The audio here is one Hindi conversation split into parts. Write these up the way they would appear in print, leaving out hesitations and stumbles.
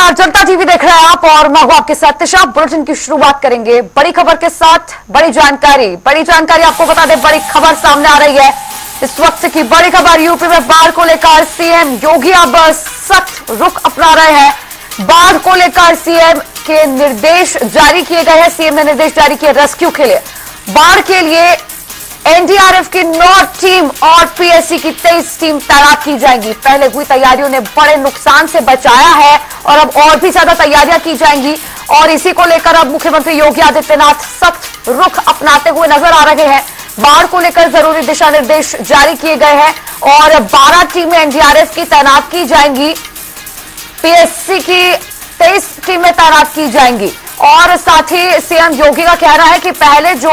नमस्कार, जनता टीवी देख रहे हैं आप और मैं हूं आपके साथ तिशा। बुलेटिन की शुरुआत करेंगे बड़ी खबर के साथ। बड़ी जानकारी आपको बता दें, बड़ी खबर सामने आ रही है इस वक्त की बड़ी खबर। यूपी में बाढ़ को लेकर सीएम योगी अब सख्त रुख अपना रहे हैं। बाढ़ को लेकर सीएम के निर्देश जारी किए गए हैं। सीएम ने निर्देश जारी किए रेस्क्यू के लिए। बाढ़ के लिए एनडीआरएफ की 9 टीम और पीएससी की 23 टीम तैनात की जाएंगी। पहले हुई तैयारियों ने बड़े नुकसान से बचाया है और अब और भी ज्यादा तैयारियां की जाएंगी और इसी को लेकर अब मुख्यमंत्री योगी आदित्यनाथ सख्त रुख अपनाते हुए नजर आ रहे हैं। बाढ़ को लेकर जरूरी दिशा निर्देश जारी किए गए हैं और 12 टीमें एनडीआरएफ की तैनात की जाएंगी, पीएससी की 23 टीमें तैनात की जाएंगी। और साथ ही सीएम योगी का कहना है कि पहले जो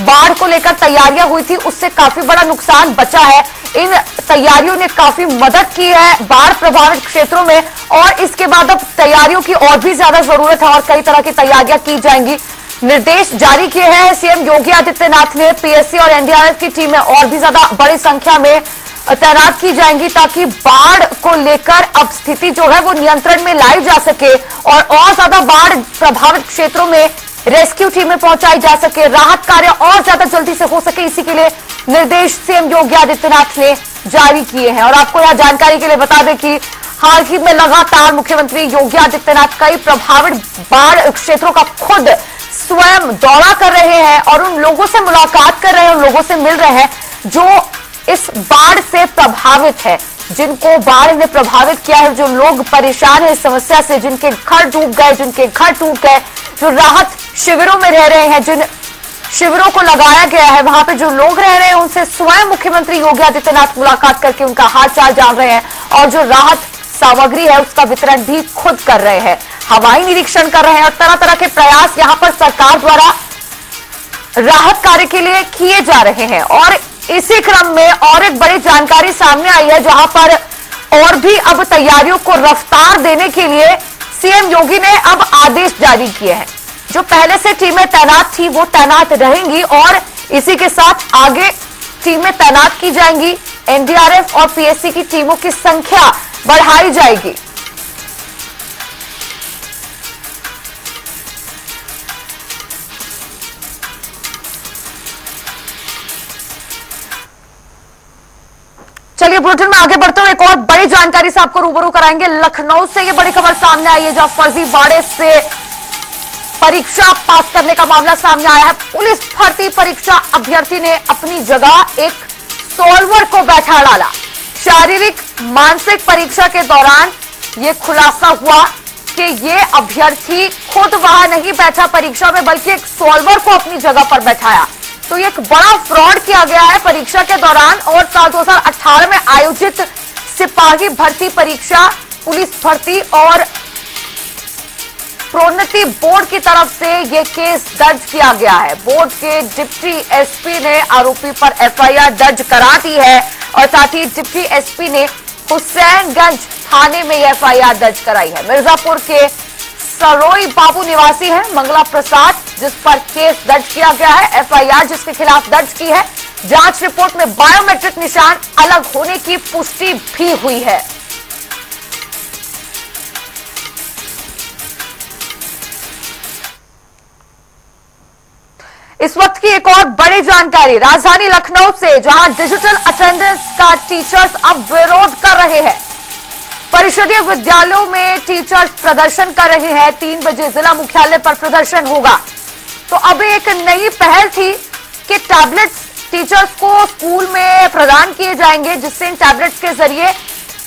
बाढ़ को लेकर तैयारियां हुई थी उससे काफी बड़ा नुकसान बचा है। इन तैयारियों ने काफी मदद की है बाढ़ प्रभावित क्षेत्रों में और इसके बाद अब तैयारियों की और भी ज्यादा जरूरत है और कई तरह की तैयारियां की जाएंगी। निर्देश जारी किए हैं सीएम योगी आदित्यनाथ ने। पीएससी और एनडीआरएफ की टीमें और भी ज्यादा बड़ी संख्या में तैनात की जाएंगी ताकि बाढ़ को लेकर अब स्थिति जो है वो नियंत्रण में लाई जा सके और ज्यादा बाढ़ प्रभावित क्षेत्रों में रेस्क्यू टीमें पहुंचाई जा सके, राहत कार्य और ज्यादा जल्दी से हो सके। इसी के लिए निर्देश सीएम योगी आदित्यनाथ ने जारी किए हैं। और आपको यह जानकारी के लिए बता दें कि हाल ही में लगातार मुख्यमंत्री योगी आदित्यनाथ कई प्रभावित बाढ़ क्षेत्रों का खुद स्वयं दौरा कर रहे हैं और उन लोगों से मुलाकात कर रहे हैं, उन लोगों से मिल रहे हैं जो इस बाढ़ से प्रभावित है, जिनको बाढ़ ने प्रभावित किया है, जो लोग परेशान है इस समस्या से, जिनके घर डूब गए, जिनके घर टूट गए, जो राहत शिविरों में रह रहे हैं, जिन शिविरों को लगाया गया है वहां पे जो लोग रह रहे हैं, उनसे स्वयं मुख्यमंत्री योगी आदित्यनाथ मुलाकात करके उनका हालचाल जान रहे हैं और जो राहत सामग्री है उसका वितरण भी खुद कर रहे हैं, हवाई निरीक्षण कर रहे हैं और तरह तरह के प्रयास यहां पर सरकार द्वारा राहत कार्य के लिए किए जा रहे हैं। और इसी क्रम में और एक बड़ी जानकारी सामने आई है जहां पर और भी अब तैयारियों को रफ्तार देने के लिए सीएम योगी ने अब आदेश जारी किए हैं। जो पहले से टीमें तैनात थी वो तैनात रहेंगी और इसी के साथ आगे टीमें तैनात की जाएंगी। एनडीआरएफ और पीएससी की टीमों की संख्या बढ़ाई जाएगी। चलिए बुलेटिन में आगे बढ़ते हुए एक और बड़ी जानकारी से आपको रूबरू कराएंगे। लखनऊ से ये बड़ी खबर सामने आई है जहां फर्जीवाड़े से परीक्षा पास करने का मामला सामने आया है। पुलिस भर्ती परीक्षा अभ्यर्थी ने अपनी जगह एक सॉल्वर को बैठा डाला। शारीरिक मानसिक परीक्षा के दौरान ये खुलासा हुआ कि ये अभ्यर्थी खुद वहां नहीं बैठा परीक्षा में बल्कि एक सॉल्वर को अपनी जगह पर बैठाया। तो ये एक बड़ा फ्रॉड किया गया है परीक्षा के दौरान। और साल 2018 में आयोजित सिपाही भर्ती परीक्षा, पुलिस भर्ती और प्रोन्नति बोर्ड की तरफ से यह केस दर्ज किया गया है। बोर्ड के डिप्टी एसपी ने आरोपी पर एफआईआर दर्ज करा दी है और साथ ही डिप्टी एसपी ने हुसैनगंज थाने में यह एफआईआर दर्ज कराई है। मिर्जापुर के सरोई बाबू निवासी है मंगला प्रसाद, जिस पर केस दर्ज किया गया है। एफआईआर जिसके खिलाफ दर्ज की है। जांच रिपोर्ट में बायोमेट्रिक निशान अलग होने की पुष्टि भी हुई है। इस वक्त की एक और बड़ी जानकारी राजधानी लखनऊ से, जहां डिजिटल अटेंडेंस का टीचर्स अब विरोध कर रहे हैं। परिषदीय विद्यालयों में टीचर्स प्रदर्शन कर रहे हैं। 3 बजे जिला मुख्यालय पर प्रदर्शन होगा। तो अब एक नई पहल थी कि टैबलेट्स टीचर्स को स्कूल में प्रदान किए जाएंगे, जिससे इन टैबलेट्स के जरिए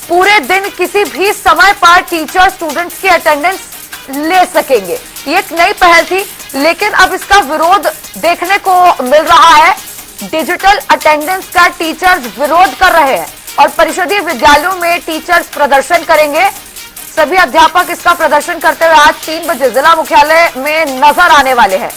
पूरे दिन किसी भी समय पर टीचर स्टूडेंट्स की अटेंडेंस ले सकेंगे। ये एक नई पहल थी, लेकिन अब इसका विरोध देखने को मिल रहा है। डिजिटल अटेंडेंस का टीचर्स विरोध कर रहे हैं और परिषदीय विद्यालयों में टीचर्स प्रदर्शन करेंगे। सभी अध्यापक इसका प्रदर्शन करते हुए आज 3 बजे जिला मुख्यालय में नजर आने वाले हैं।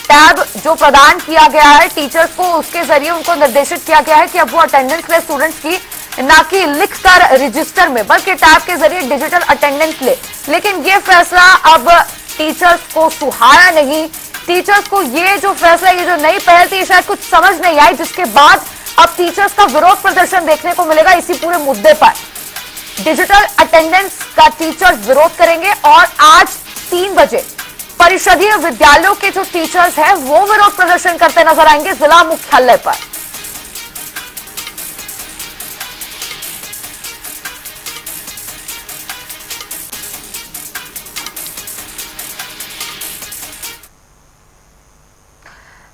टैब जो प्रदान किया गया है टीचर्स को, उसके जरिए उनको निर्देशित किया गया है कि अब वो अटेंडेंस ले स्टूडेंट्स की, ना कि लिखकर रजिस्टर में, बल्कि टैब के जरिए डिजिटल अटेंडेंस ले। लेकिन ये फैसला अब टीचर्स को सुहाया नहीं। टीचर्स को ये जो फैसला, ये जो नई पहल थी, शायद कुछ समझ नहीं आई, जिसके बाद अब टीचर्स का विरोध प्रदर्शन देखने को मिलेगा इसी पूरे मुद्दे पर। डिजिटल अटेंडेंस का टीचर्स विरोध करेंगे और आज 3 बजे परिषदीय विद्यालयों के जो टीचर्स हैं वो विरोध प्रदर्शन करते नजर आएंगे जिला मुख्यालय पर।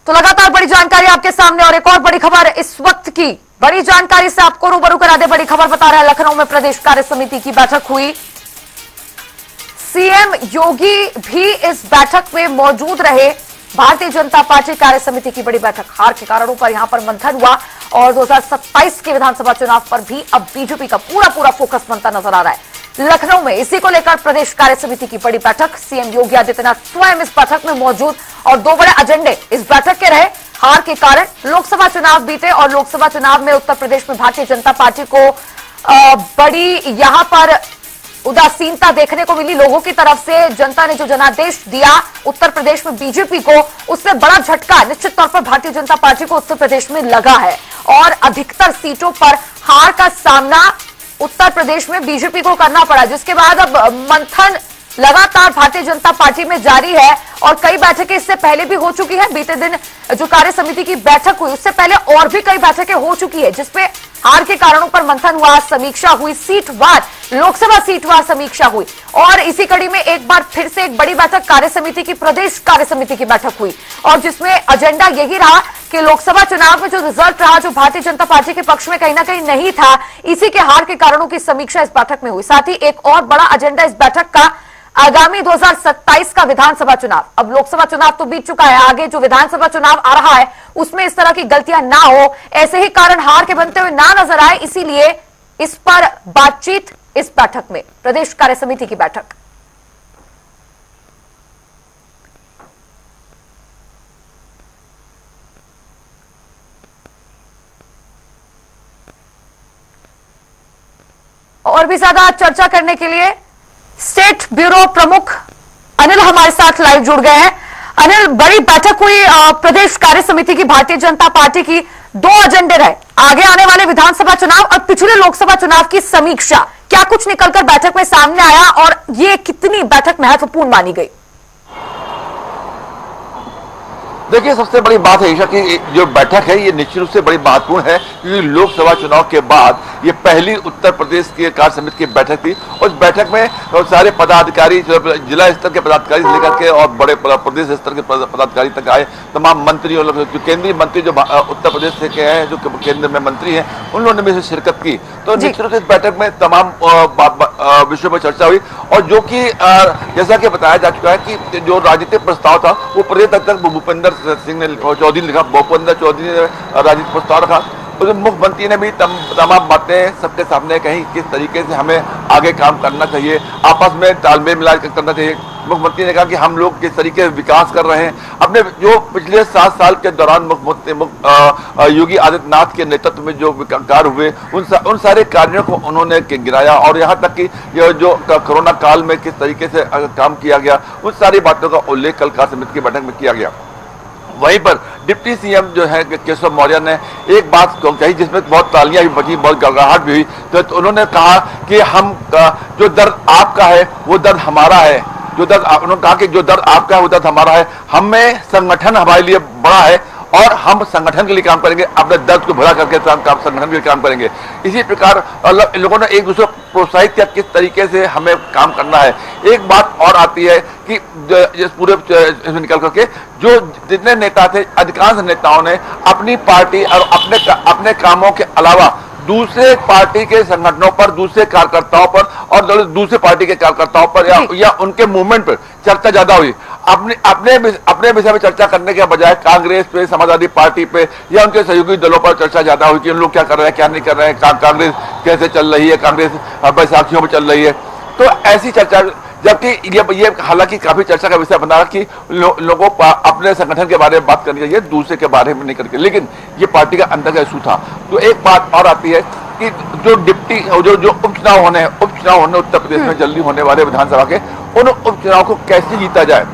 तो लगातार बड़ी जानकारी आपके सामने और एक और बड़ी खबर इस वक्त की बड़ी जानकारी से आपको रूबरू करा दे। बड़ी खबर बता रहा है लखनऊ में प्रदेश कार्य समिति की बैठक हुई। सीएम योगी भी इस बैठक में मौजूद रहे। भारतीय जनता पार्टी कार्य समिति की बड़ी बैठक, हार के कारणों पर यहां पर मंथन हुआ और 2027 के विधानसभा चुनाव पर भी अब बीजेपी का पूरा फोकस बनता नजर आ रहा है लखनऊ में। इसी को लेकर प्रदेश कार्य समिति की बड़ी बैठक, सीएम योगी आदित्यनाथ स्वयं इस बैठक में मौजूद और 2 बड़े एजेंडे इस बैठक के रहे। हार के कारण लोकसभा चुनाव बीते और लोकसभा चुनाव में उत्तर प्रदेश में भारतीय जनता पार्टी को बड़ी यहां पर उदासीनता देखने को मिली लोगों की तरफ से। जनता ने जो जनादेश दिया उत्तर प्रदेश में बीजेपी को, उससे बड़ा झटका निश्चित तौर पर भारतीय जनता पार्टी को उत्तर प्रदेश में लगा है और अधिकतर सीटों पर हार का सामना उत्तर प्रदेश में बीजेपी को करना पड़ा, जिसके बाद अब मंथन लगातार भारतीय जनता पार्टी में जारी है और कई बैठकें इससे पहले भी हो चुकी है। बीते दिन जो कार्य समिति की बैठक हुई उससे पहले और भी कई बैठकें हो चुकी है जिसपे हार के कारणों पर मंथन हुआ, समीक्षा हुई, सीटवार लोकसभा सीटवार समीक्षा हुई और इसी कड़ी में एक बार फिर से एक बड़ी बैठक कार्य समिति की, प्रदेश कार्य समिति की बैठक हुई और जिसमें एजेंडा यही रहा कि लोकसभा चुनाव में जो रिजल्ट रहा जो भारतीय जनता पार्टी के पक्ष में कहीं ना कहीं नहीं था, इसी के हार के कारणों की समीक्षा इस बैठक में हुई। साथ ही एक और बड़ा एजेंडा इस बैठक का आगामी 2027 का विधानसभा चुनाव। अब लोकसभा चुनाव तो बीत चुका है, आगे जो विधानसभा चुनाव आ रहा है उसमें इस तरह की गलतियां ना हो, ऐसे ही कारण हार के बनते हुए ना नजर आए, इसीलिए इस पर बातचीत इस बैठक में, प्रदेश कार्य समिति की बैठक। और भी ज्यादा चर्चा करने के लिए स्टेट ब्यूरो प्रमुख अनिल हमारे साथ लाइव जुड़ गए हैं। अनिल, बड़ी बैठक हुई प्रदेश कार्य समिति की, भारतीय जनता पार्टी की, 2 एजेंडे रहे, आगे आने वाले विधानसभा चुनाव और पिछले लोकसभा चुनाव की समीक्षा। क्या कुछ निकलकर बैठक में सामने आया और ये कितनी बैठक महत्वपूर्ण मानी गई? देखिए, सबसे बड़ी बात है ईशा की जो बैठक है ये निश्चित रूप से बड़ी महत्वपूर्ण है क्योंकि लोकसभा चुनाव के बाद ये पहली उत्तर प्रदेश की कार्य समिति की बैठक थी और इस बैठक में सारे पदाधिकारी, जिला स्तर के पदाधिकारी से लेकर के और बड़े प्रदेश स्तर के पदाधिकारी तक आए। तमाम मंत्री और जो केंद्रीय मंत्री जो उत्तर प्रदेश से के हैं, जो केंद्र में मंत्री हैं, उन लोगों ने भी शिरकत की। तो निश्चित रूप से इस बैठक में तमाम विषयों पर चर्चा हुई और जो कि जैसा कि बताया जा चुका है कि जो राजनीतिक प्रस्ताव था वो प्रदेश तक भूपेंद्र सिंह ने चौधरी ने लिखा, भूपेंद्र चौधरी ने राजनीतिक प्रस्ताव रखा। तो मुख्यमंत्री ने भी तमाम बातें सबके सामने कही, किस तरीके से हमें आगे काम करना चाहिए, आपस में तालमेल मिला करना चाहिए। मुख्यमंत्री ने कहा कि हम लोग किस तरीके से विकास कर रहे हैं। अपने जो पिछले 7 साल के दौरान मुख्यमंत्री योगी आदित्यनाथ के नेतृत्व में जो कार्य हुए उन सारे कार्यों को उन्होंने गिराया और यहाँ तक कि जो कोरोना काल में किस तरीके से काम किया गया, उन सारी बातों का उल्लेख कल कार्य समिति की बैठक में किया गया। वहीं पर डिप्टी सीएम जो है केशव मौर्य ने एक बात कही जिसमें बहुत तालियां भी बजी, बहुत गड़गड़ाहट भी हुई। तो उन्होंने कहा कि हम जो दर्द आपका है वो दर्द हमारा है, जो दर्द उन्होंने कहा कि जो दर्द आपका है वो दर्द हमारा है, हमें संगठन हमारे लिए बड़ा है और हम संगठन के लिए काम करेंगे, अपने दर्द को भरा करके संगठन के लिए काम करेंगे। इसी प्रकार लोगों ने एक दूसरे को प्रोत्साहित किया किस तरीके से हमें काम करना है। एक बात और आती है कि इस पूरे इसमें निकल करके जो जितने नेता थे, अधिकांश नेताओं ने अपनी पार्टी और अपने कामों के अलावा दूसरे पार्टी के संगठनों पर, दूसरे कार्यकर्ताओं पर और दूसरे पार्टी के कार्यकर्ताओं पर या उनके मूवमेंट पर चर्चा ज्यादा हुई। अपने विषय में चर्चा करने के बजाय कांग्रेस पे, समाजवादी पार्टी पे या उनके सहयोगी दलों पर चर्चा ज्यादा हुई कि उन लोग क्या कर रहे हैं, क्या नहीं कर रहे हैं, कांग्रेस कैसे चल रही है, कांग्रेस बैसाखियों में चल रही है। तो ऐसी चर्चा, जबकि ये हालांकि काफी चर्चा का विषय बना कि लोगों को अपने संगठन के बारे में बात करनी चाहिए, दूसरे के बारे में नहीं करके, लेकिन ये पार्टी का अंदर का इशू था। तो एक बात और आती है कि जो उपचुनाव होने उत्तर प्रदेश में जल्दी होने वाले विधानसभा के, उन उपचुनाव को कैसे जीता जाए।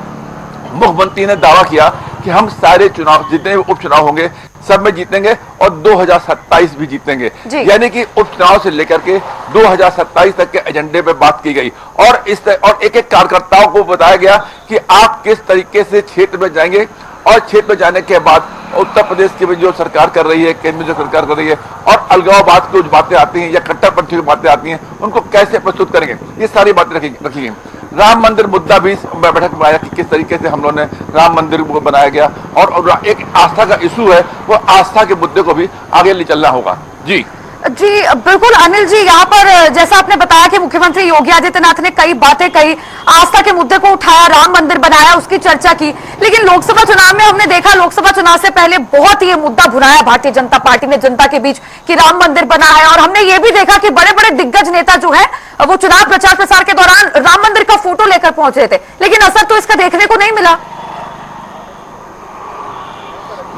मुख्यमंत्री ने दावा किया कि हम सारे चुनाव, जितने भी उपचुनाव होंगे सब में जीतेंगे और 2027 भी जीतेंगे। यानी कि उपचुनाव से लेकर के 2027 तक के एजेंडे पे बात की गई और एक एक कार्यकर्ताओं को बताया गया कि आप किस तरीके से क्षेत्र में जाएंगे और क्षेत्र में जाने के बाद उत्तर प्रदेश की जो सरकार कर रही है, केंद्र में जो सरकार कर रही है और अलगाववाद की जो बातें आती हैं या कट्टरपंथी की बातें आती हैं, उनको कैसे प्रस्तुत करेंगे, ये सारी बातें रखी गई। राम मंदिर मुद्दा भी बैठक में आया कि किस तरीके से हम लोगों ने राम मंदिर को बनाया गया और एक आस्था का इशू है, वो आस्था के मुद्दे को भी आगे ले चलना होगा। जी बिल्कुल अनिल जी, यहाँ पर जैसा आपने बताया कि मुख्यमंत्री योगी आदित्यनाथ ने कई बातें कही, आस्था के मुद्दे को उठाया, राम मंदिर बनाया, उसकी चर्चा की, लेकिन लोकसभा चुनाव में हमने देखा लोकसभा चुनाव से पहले बहुत ही ये मुद्दा भुनाया भारतीय जनता पार्टी ने जनता के बीच कि राम मंदिर बना है और हमने ये भी देखा कि बड़े बड़े दिग्गज नेता जो है वो चुनाव प्रचार प्रसार के दौरान राम मंदिर का फोटो लेकर पहुंच रहे थे, लेकिन असर तो इसका देखने को नहीं मिला।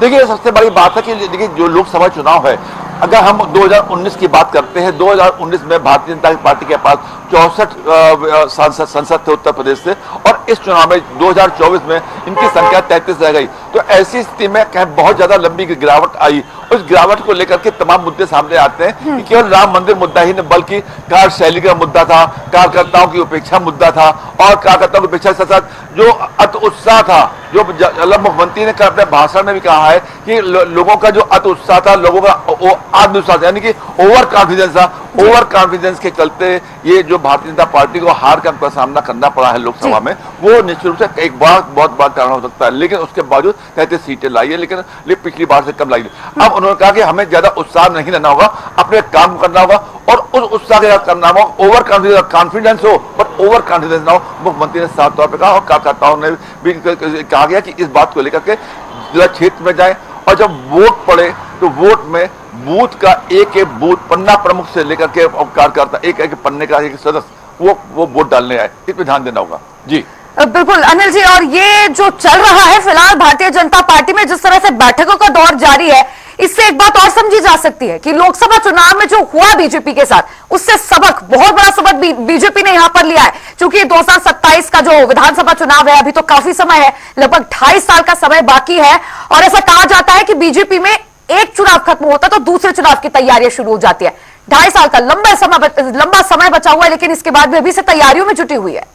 देखिए, सबसे बड़ी बात है कि देखिए जो लोकसभा चुनाव है, अगर हम 2019 की बात करते हैं, 2019 में भारतीय जनता पार्टी के पास 64 संसद थे उत्तर प्रदेश से और इस चुनाव में 2024 में इनकी संख्या 33 रह गई। तो ऐसी स्थिति में बहुत ज्यादा लंबी गिरावट आई। उस गिरावट को लेकर के तमाम मुद्दे सामने आते हैं कि केवल राम मंदिर मुद्दा ही नहीं बल्कि कार्यशैली का मुद्दा था, कार्यकर्ताओं की उपेक्षा मुद्दा था और कार्यकर्ताओं की उपेक्षा के साथ जो अति उत्साह था, जो मुख्यमंत्री ने अपने भाषण में भी कहा है कि लोगों का जो अति उत्साह था, लोगों का आत्मविश्वास यानी कि ओवर कॉन्फिडेंस था, ओवर कॉन्फिडेंस के चलते ये जो भारतीय जनता पार्टी को हार का सामना करना पड़ा है लोकसभा में, वो निश्चित रूप से एक बहुत बड़ा कारण हो सकता है। लेकिन उसके बावजूद 33 सीटें लाई है, लेकिन पिछली बार से कम लाई है। अब उन्होंने कहा कि हमें ज्यादा उत्साह नहीं रहना होगा, अपने काम करना होगा और उस उत्साह के साथ करना होगा। ओवर कॉन्फिडेंस हो पर ओवर कॉन्फिडेंस ना हो, मुख्यमंत्री ने साफ तौर पर कहा और कार्यकर्ताओं ने भी कहा गया कि इस बात को लेकर के जिला क्षेत्र में जाए और जब वोट पड़े तो वोट में बूथ का एक बूथ पन्ना प्रमुख से लेकर के कार्यकर्ता एक पन्ने का एक सदस्य वो वोट डालने आए, इस पर ध्यान देना होगा। जी बिल्कुल अनिल जी, और ये जो चल रहा है फिलहाल भारतीय जनता पार्टी में जिस तरह से बैठकों का दौर जारी है, इससे एक बात और समझी जा सकती है कि लोकसभा चुनाव में जो हुआ बीजेपी के साथ, उससे सबक, बहुत बड़ा सबक बीजेपी ने यहां पर लिया है। क्योंकि 2027 का जो विधानसभा चुनाव है, अभी तो काफी समय है, लगभग 2.5 साल का समय बाकी है और ऐसा कहा जाता है कि बीजेपी में एक चुनाव खत्म होता तो दूसरे चुनाव की तैयारियां शुरू हो जाती है। 2.5 साल का लंबा समय बचा हुआ है, लेकिन इसके बाद भी अभी से तैयारियों में जुटी हुई है।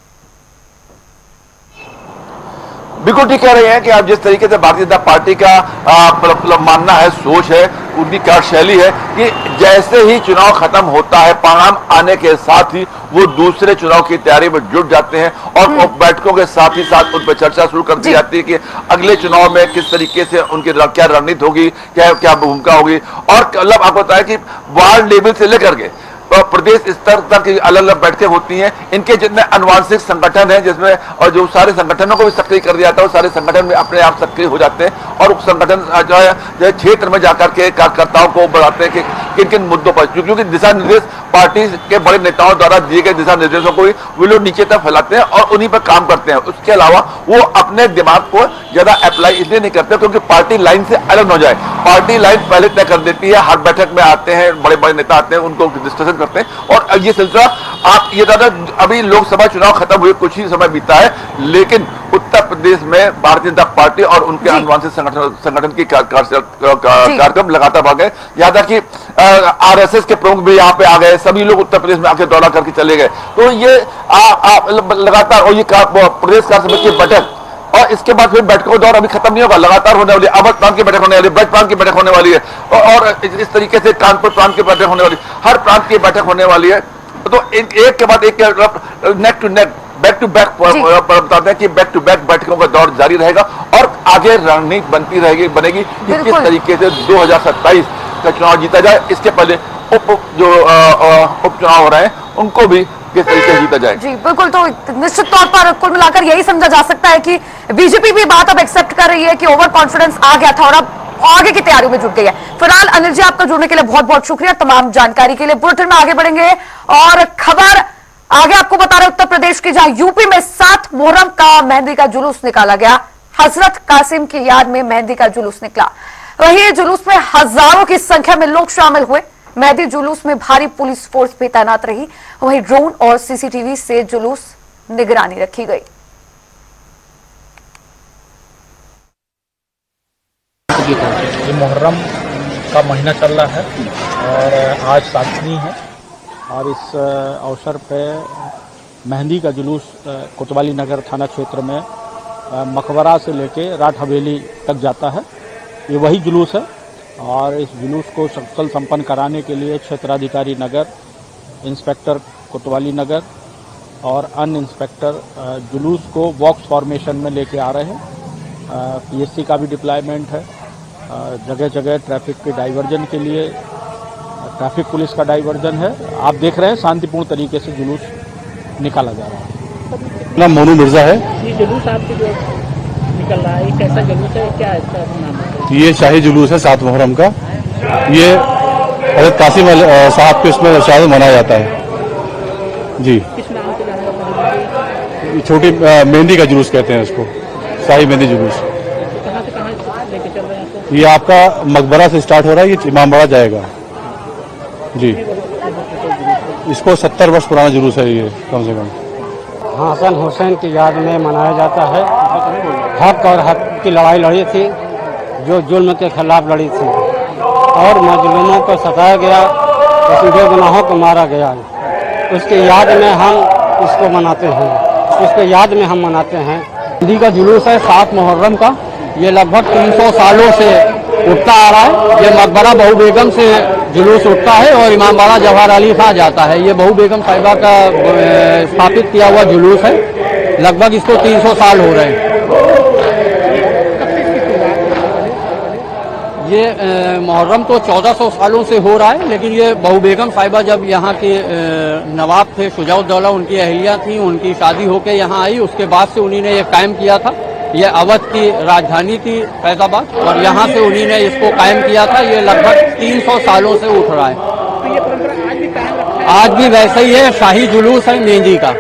बिल्कुल ठीक कह रहे हैं कि आप जिस तरीके से भारतीय जनता पार्टी का मानना है, सोच है, उनकी कार्यशैली है कि जैसे ही चुनाव खत्म होता है, परिणाम आने के साथ ही वो दूसरे चुनाव की तैयारी में जुट जाते हैं और बैठकों के साथ ही साथ उन पर चर्चा शुरू कर दी जाती है कि अगले चुनाव में किस तरीके से उनकी क्या रणनीति होगी, क्या भूमिका होगी। और मतलब आपको बताया कि वार्ड लेवल से लेकर के प्रदेश स्तर तक अलग अलग बैठकें होती हैं। इनके जितने अनुवांशिक संगठन हैं जिसमें और जो सारे संगठनों को भी सक्रिय कर दिया जाता है, वो सारे संगठन में अपने आप सक्रिय हो जाते हैं और उस संगठन जो है क्षेत्र में जाकर के कार्यकर्ताओं को बताते हैं कि किन किन मुद्दों पर, क्योंकि दिशा निर्देश पार्टी के बड़े नेताओं द्वारा दिए गए दिशा निर्देशों को वो लोग नीचे तक फैलाते हैं और उन्हीं पर काम करते हैं। उसके अलावा वो अपने दिमाग को ज्यादा अप्लाई इसलिए नहीं करते क्योंकि पार्टी लाइन से अलग हो जाए। पार्टी लाइन पहले तय कर देती है, हर बैठक में आते हैं, बड़े बड़े नेता आते हैं, उनको डिस्कशन करते हैं और ये सिलसिला आप ये दादा अभी लोकसभा चुनाव खत्म हुए कुछ ही समय बीता है, लेकिन उत्तर प्रदेश में भारतीय जनता पार्टी और उनके अनुवांशिक संगठन की कार्यक्रम लगातार बढ़ गए। यहाँ तक कि आरएसएस के प्रमुख भी यहाँ पे आ गए, सभी लोग उत्तर प्रदेश में आके दौरा करके चले गए। तो ये लगातार और ये प्रदेश कार्य समिति की बैठक और इसके बाद फिर बैठकों का दौर अभी खत्म नहीं होगा, लगातार होने वाली है। अवध प्रांत की बैठक होने वाली है, ब्रज प्रांत की बैठक होने वाली है और इस तरीके से कानपुर प्रांत की बैठक होने वाली है, हर प्रांत की बैठक होने वाली है। तो एक के बाद एक neck to neck, back to back बताते हैं कि बैक टू बैक बैठकों का दौर जारी रहेगा और आगे रणनीति बनेगी कि किस तरीके से 2027 का चुनाव जीता जाए। इसके पहले उपचुनाव हो रहे हैं उनको भी किस तरीके से जीता जाए। जी बिल्कुल, तो निश्चित तौर पर कुल मिलाकर यही समझा जा सकता है कि बीजेपी भी बात अब एक्सेप्ट कर रही है कि ओवर कॉन्फिडेंस आ गया था और अब आगे की तैयारियों में जुट गई है। फिलहाल अनिल जी, आपका जुड़ने के लिए बहुत बहुत शुक्रिया, तमाम जानकारी के लिए। बुलेटिन में आगे बढ़ेंगे और खबर आगे आपको बता रहे उत्तर प्रदेश की, जहां यूपी में 7 मुहर्रम का मेहंदी का जुलूस निकाला गया। हजरत कासिम की याद में मेहंदी का जुलूस निकला। वहीं जुलूस में हजारों की संख्या में लोग शामिल हुए। मेहंदी जुलूस में भारी पुलिस फोर्स भी तैनात रही। वहीं ड्रोन और सीसीटीवी से जुलूस निगरानी रखी गई। ये मुहर्रम का महीना चल रहा है और आज 7वीं है और इस अवसर पे मेहंदी का जुलूस कोतवाली नगर थाना क्षेत्र में मकबरा से लेके राठ हवेली तक जाता है। ये वही जुलूस है और इस जुलूस को सफल संपन्न कराने के लिए क्षेत्राधिकारी नगर, इंस्पेक्टर कोतवाली नगर और अन्य इंस्पेक्टर जुलूस को बॉक्स फॉर्मेशन में लेके आ रहे हैं। पीएससी का भी डिप्लॉयमेंट है, जगह जगह ट्रैफिक के डाइवर्जन के लिए ट्रैफिक पुलिस का डाइवर्जन है। आप देख रहे हैं शांतिपूर्ण तरीके से जुलूस निकाला जा रहा है। नाम मोनू मिर्जा है। ये जुलूस आपके जो निकल रहा है, ये कैसा जुलूस है, क्या है इसका नाम है? ये शाही जुलूस है 7 मुहर्रम का। ये हज़रत कासिम साहब के उसमें शहादत मनाया जाता है जी। किस नाम से जाना जाता है? ये छोटी मेहंदी का जुलूस कहते हैं उसको, शाही मेहंदी जुलूस। कहाँ से कहाँ लेके चल रहे हैं आपको? ये आपका मकबरा से स्टार्ट हो रहा है, ये इमामबाड़ा जाएगा जी। इसको 70 वर्ष पुराना जुलूस है ये कम से कम। हसन हुसैन की याद में मनाया जाता है। हक और हक की लड़ाई लड़ी थी, जो जुल्म के खिलाफ लड़ी थी और मजलूमों को सताया गया, उसके गुनाहों को मारा गया। उसकी याद में हम इसको मनाते हैं, उसके याद में हम मनाते हैं। हिंदी का जुलूस है 7 मुहर्रम का। ये लगभग 300 सालों से उठता आ रहा है। ये मकबरा बहू बेगम से जुलूस उठता है और इमामबाड़ा जवाहर अली खां जाता है। ये बहू बेगम साहिबा का स्थापित किया हुआ जुलूस है। लगभग इसको 300 साल हो रहे हैं। ये मुहर्रम तो 1400 सालों से हो रहा है, लेकिन ये बहू बेगम साहिबा जब यहाँ के नवाब थे, शुजाउद्दौला उनकी अहलिया थी, उनकी शादी होकर यहाँ आई, उसके बाद से उन्हीं ने ये कायम किया था। ये अवध की राजधानी थी फैजाबाद और यहाँ से उन्हीं ने इसको कायम किया था। ये लगभग 300 सालों से उठ रहा है। तो ये परंपरा आज भी कायम रखा है? आज भी वैसे ही है। शाही जुलूस है मेहंदी का। ये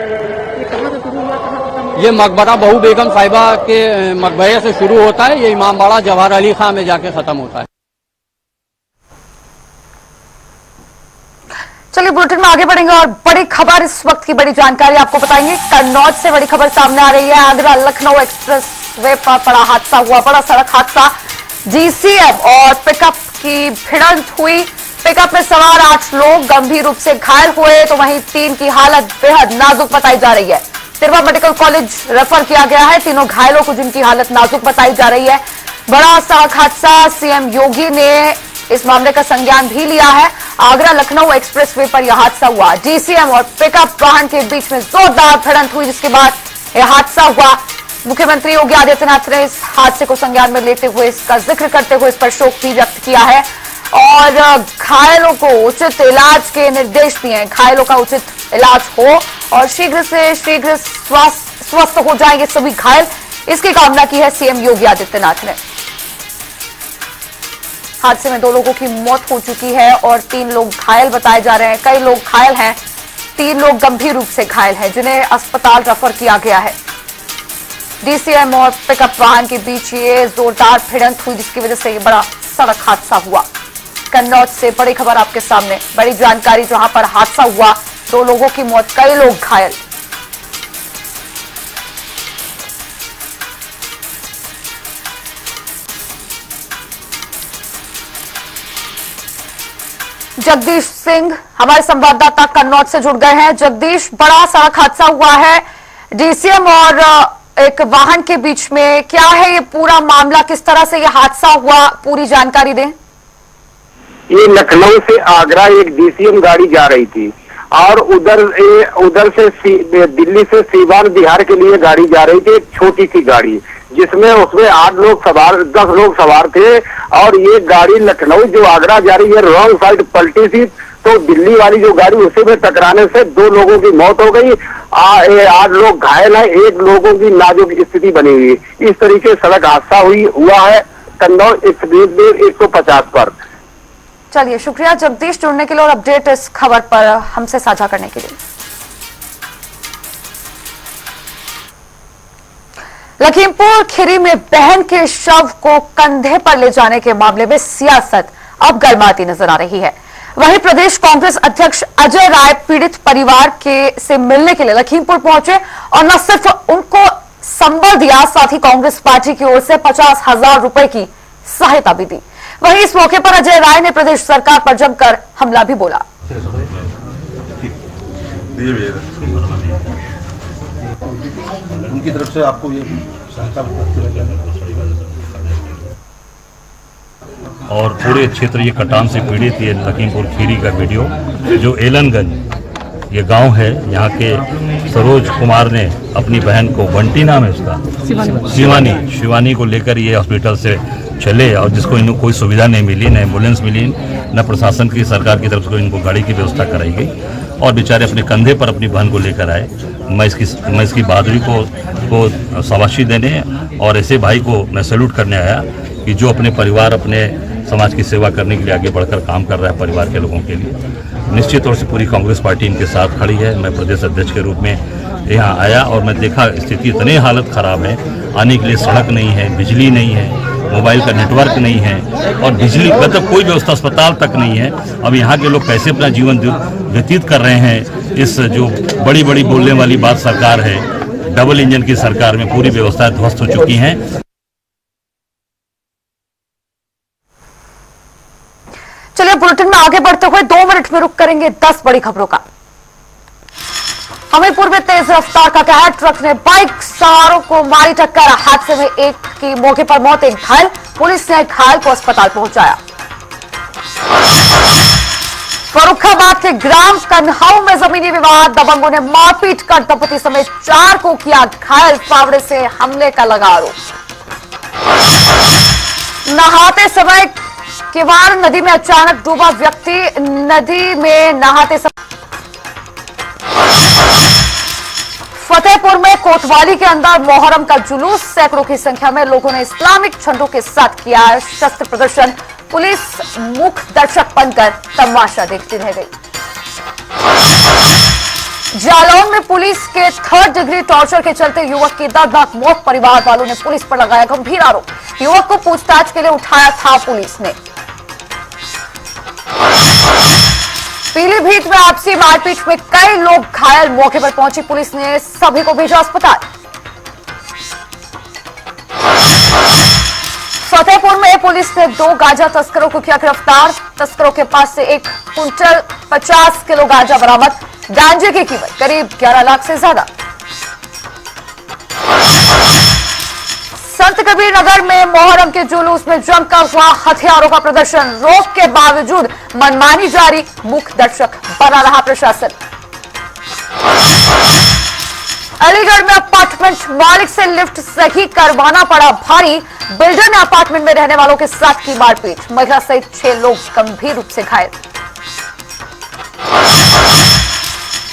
कहाँ से शुरू हुआ, कहाँ खत्म हुआ? ये मकबरा बहू बेगम साहिबा के मकबरे से शुरू होता है। ये इमामबाड़ा जवाहर अली खां में जाके खत्म होता है। चलिए बुलेटिन में आगे बढ़ेंगे और बड़ी खबर, इस वक्त की बड़ी जानकारी आपको बताएंगे। कन्नौज से बड़ी खबर सामने आ रही है। आगरा लखनऊ एक्सप्रेस वे पर बड़ा हादसा हुआ, बड़ा सड़क हादसा। जीसीएम और पिकअप की भिड़ंत हुई। पिकअप में सवार 8 लोग गंभीर रूप से घायल हुए, तो वहीं 3 की हालत बेहद नाजुक बताई जा रही है। तिरवा मेडिकल कॉलेज रेफर किया गया है तीनों घायलों को, जिनकी हालत नाजुक बताई जा रही है। बड़ा सड़क हादसा, सीएम योगी ने इस मामले का संज्ञान भी लिया है। आगरा लखनऊ एक्सप्रेसवे पर यह हादसा हुआ। जीसीएम और पिकअप वाहन के बीच में जोरदार भिड़ंत हुई, जिसके बाद यह हादसा हुआ। मुख्यमंत्री योगी आदित्यनाथ ने इस हादसे को संज्ञान में लेते हुए, इसका जिक्र करते हुए इस पर शोक भी व्यक्त किया है और घायलों को उचित इलाज के निर्देश दिए हैं। घायलों का उचित इलाज हो और शीघ्र से शीघ्र स्वस्थ हो जाएंगे सभी घायल, इसकी कामना की है सीएम योगी आदित्यनाथ ने। हादसे में 2 लोगों की मौत हो चुकी है और 3 लोग घायल बताए जा रहे हैं। कई लोग घायल हैं, 3 लोग गंभीर रूप से घायल हैं, जिन्हें अस्पताल रेफर किया गया है। डीसीएम और पिकअप वाहन के बीच ये जोरदार भिड़ंत हुई, जिसकी वजह से ये बड़ा सड़क हादसा हुआ। कन्नौज से बड़ी खबर आपके सामने, बड़ी जानकारी। जहां पर हादसा हुआ, 2 लोगों की मौत, कई लोग घायल। जगदीश सिंह हमारे संवाददाता कन्नौज से जुड़ गए हैं। जगदीश, बड़ा सड़क हादसा हुआ है डीसीएम और एक वाहन के बीच में, क्या है ये पूरा मामला, किस तरह से ये हादसा हुआ, पूरी जानकारी दें। ये लखनऊ से आगरा एक डीसीएम गाड़ी जा रही थी और उधर से दिल्ली से सीवान बिहार के लिए गाड़ी जा रही थी, एक छोटी सी गाड़ी, जिसमें उसमें 10 लोग सवार थे और ये गाड़ी लखनऊ जो आगरा जा रही है रॉन्ग साइड पलटी थी, तो दिल्ली वाली जो गाड़ी उसी में टकराने से 2 लोगों की मौत हो गई। 8 लोग घायल हैं, 1 लोगों की नाजुक स्थिति बनी हुई। इस तरीके सड़क हादसा हुआ है कन्नौज एक्सप्रेस 150 पर। चलिए, शुक्रिया जगदीश जुड़ने के लिए और अपडेट इस खबर पर हमसे साझा करने के लिए। लखीमपुर खीरी में बहन के शव को कंधे पर ले जाने के मामले में सियासत अब गरमाती नजर आ रही है। वहीं प्रदेश कांग्रेस अध्यक्ष अजय राय पीड़ित परिवार से मिलने के लिए लखीमपुर पहुंचे और न सिर्फ उनको संबल दिया, साथ ही कांग्रेस पार्टी की ओर से 50,000 रुपए की सहायता भी दी। वहीं इस मौके पर अजय राय ने प्रदेश सरकार पर जमकर हमला भी बोला। उनकी तरफ से आपको ये सहायता और पूरे क्षेत्र ये कटान से पीड़ित ये लखीमपुर खीरी का वीडियो जो एलनगंज ये गांव है, यहाँ के सरोज कुमार ने अपनी बहन को, बंटी नाम है उसका, शिवानी को लेकर ये हॉस्पिटल से चले और जिसको इनको कोई सुविधा नहीं मिली, न एम्बुलेंस मिली, न प्रशासन की सरकार की तरफ से इनको गाड़ी की व्यवस्था कराई गई और बेचारे अपने कंधे पर अपनी बहन को लेकर आए। मैं इसकी बहादुरी को शाबाशी देने और ऐसे भाई को मैं सैल्यूट करने आया कि जो अपने परिवार, अपने समाज की सेवा करने के लिए आगे बढ़कर काम कर रहा है परिवार के लोगों के लिए। निश्चित तौर से पूरी कांग्रेस पार्टी इनके साथ खड़ी है। मैं प्रदेश अध्यक्ष के रूप में यहाँ आया और मैं देखा स्थिति इतनी हालत ख़राब है, आने के लिए सड़क नहीं है, बिजली नहीं है, मोबाइल का नेटवर्क नहीं है और बिजली मतलब कोई व्यवस्था अस्पताल तक नहीं है। अब यहाँ के लोग कैसे अपना जीवन व्यतीत कर रहे हैं। इस जो बड़ी बड़ी बोलने वाली बात सरकार है, डबल इंजन की सरकार में पूरी व्यवस्थाएं ध्वस्त हो चुकी हैं। चलिए बुलेटिन में आगे बढ़ते हुए 2 मिनट में रुक करेंगे 10 बड़ी खबरों का। हमीरपुर में तेज रफ्तार का कहर, ट्रक ने बाइक सवारों को मारी टक्कर। हादसे में एक की मौके पर मौत, एक घायल। पुलिस ने घायल को अस्पताल पहुंचाया। फर्रुखाबाद के ग्राम कन्हाऊ में जमीनी विवाद, दबंगों ने मारपीट कर दंपति समेत 4 को किया घायल। फावड़े से हमले का लगा आरोप। नहाते समय किवाड़ नदी में अचानक डूबा व्यक्ति, नदी में नहाते समय। फतेहपुर में कोतवाली के अंदर मोहर्रम का जुलूस, सैकड़ों की संख्या में लोगों ने इस्लामिक झंडों के साथ किया शस्त्र प्रदर्शन। पुलिस मुख्य दर्शक बनकर तमाशा देखती रह गई। जालौन में पुलिस के 3rd डिग्री टॉर्चर के चलते युवक की दर्दनाक मौत, परिवार वालों ने पुलिस पर लगाया गंभीर आरोप। युवक को पूछताछ के लिए उठाया था पुलिस ने। पीलीभीत में आपसी मारपीट में कई लोग घायल, मौके पर पहुंची पुलिस ने सभी को भेजा अस्पताल। फतेहपुर में पुलिस ने 2 गांजा तस्करों को किया गिरफ्तार। तस्करों के पास से 1 क्विंटल 50 किलो गांजा बरामद। गांजे की कीमत करीब 11 लाख से ज्यादा। संत कबीर नगर में मोहर्रम के जुलूस में जमकर हुआ हथियारों का प्रदर्शन, रोक के बावजूद मनमानी जारी, मुख्य दर्शक बना रहा प्रशासन। अलीगढ़ में अपार्टमेंट मालिक से लिफ्ट सही करवाना पड़ा भारी, बिल्डर ने अपार्टमेंट में रहने वालों के साथ की मारपीट, महिला सहित 6 लोग गंभीर रूप से घायल।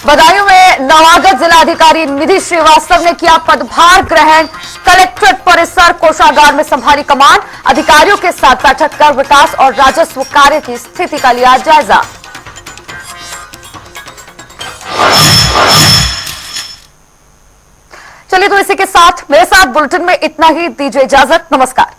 बदायूं में नवागत जिलाधिकारी निधि श्रीवास्तव ने किया पदभार ग्रहण, कलेक्ट्रेट परिसर कोषागार में संभाली कमान, अधिकारियों के साथ बैठक कर विकास और राजस्व कार्य की स्थिति का लिया जायजा। चलिए तो इसी के साथ मेरे साथ बुलेटिन में इतना ही, दीजिए इजाजत, नमस्कार।